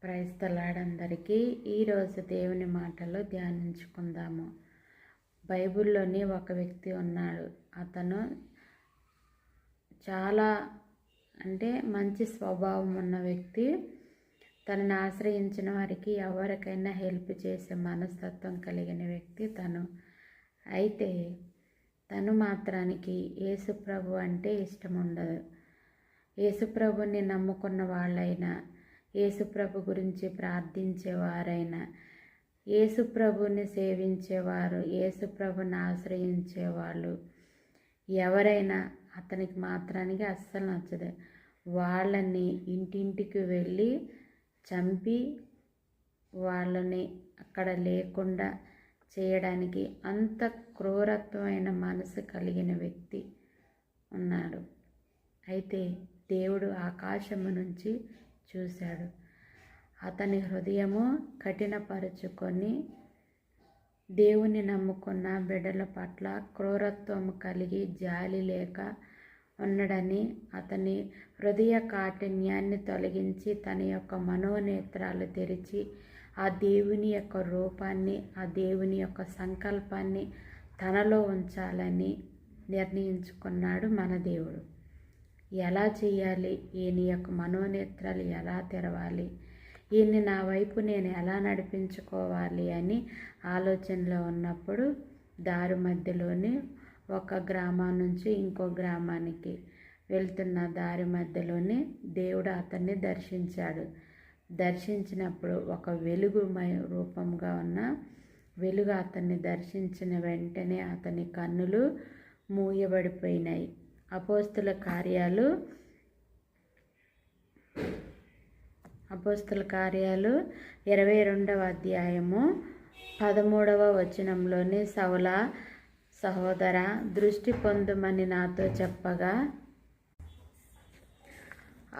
Praise the lord అందరికీ. ఈరోజు దేవుని మాటలు ధ్యానించుకుందాము. బైబిల్లోని ఒక వ్యక్తి ఉన్నాడు. అతను చాలా మంచి స్వభావం ఉన్న వ్యక్తి. తనని ఆశ్రయించిన వారికి ఎవరికైనా హెల్ప్ చేసే మనస్తత్వం కలిగిన వ్యక్తి తను. అయితే తను మాత్రానికి యేసుప్రభు అంటే ఇష్టం ఉండదు. యేసుప్రభుని నమ్ముకున్న వాళ్ళైనా, యేసుప్రభు గురించి ప్రార్థించేవారైనా, యేసుప్రభుని సేవించేవారు, యేసుప్రభుని ఆశ్రయించేవాళ్ళు ఎవరైనా అతనికి మాత్రానికి అస్సలు నచ్చదు. వాళ్ళని ఇంటింటికి వెళ్ళి చంపి వాళ్ళని అక్కడ లేకుండా చేయడానికి అంత క్రూరత్వమైన మనసు కలిగిన వ్యక్తి ఉన్నాడు. అయితే దేవుడు ఆకాశము నుంచి చూశాడు. అతని హృదయము కఠినపరుచుకొని దేవుని నమ్ముకున్న బిడ్డల పట్ల క్రూరత్వం కలిగి జాలి లేక ఉండడని అతని హృదయ కాఠిన్యాన్ని తొలగించి తన యొక్క మనోనేత్రాలు తెరిచి ఆ దేవుని యొక్క రూపాన్ని, ఆ దేవుని యొక్క సంకల్పాన్ని తనలో ఉంచాలని నిర్ణయించుకున్నాడు మన దేవుడు. ఎలా చేయాలి, ఈయన యొక్క మనోనేత్రాలు ఎలా తెరవాలి, ఈయన్ని నా వైపు నేను ఎలా నడిపించుకోవాలి అని ఆలోచనలో ఉన్నప్పుడు దారి మధ్యలోనే ఒక గ్రామం నుంచి ఇంకో గ్రామానికి వెళ్తున్న దారి మధ్యలోనే దేవుడు అతన్ని దర్శించాడు. దర్శించినప్పుడు ఒక వెలుగుమయ రూపంగా ఉన్న వెలుగు అతన్ని దర్శించిన వెంటనే అతని కన్నులు మూయబడిపోయినాయి. అపోస్తుల కార్యాలు 22వ అధ్యాయము 13వ వచనంలోని సౌల సహోదర దృష్టి పొందుమని నాతో చెప్పగా,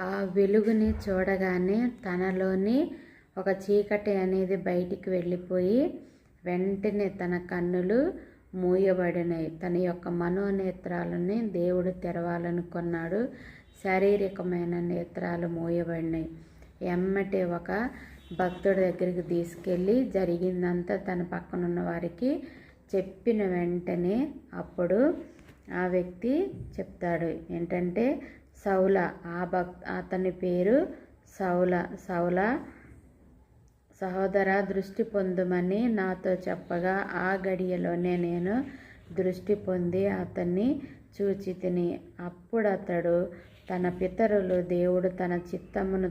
ఆ వెలుగుని చూడగానే తనలోని ఒక చీకటి అనేది బయటికి వెళ్ళిపోయి వెంటనే తన కన్నులు మూయబడినాయి. తన యొక్క మనోనేత్రాలని దేవుడు తెరవాలనుకున్నాడు. శారీరకమైన నేత్రాలు మూయబడినాయి. ఎమ్మటే ఒక భక్తుడి దగ్గరికి తీసుకెళ్ళి జరిగిందంతా తన పక్కనున్న వారికి చెప్పిన వెంటనే అప్పుడు ఆ వ్యక్తి చెప్తాడు ఏంటంటే, సౌల, అతని పేరు సౌల సహోదర దృష్టి పొందుమని నాతో చెప్పగా ఆ గడియలోనే నేను దృష్టి పొంది అతన్ని చూచి తిని. అప్పుడు అతడు తన పితరులు దేవుడు తన చిత్తమును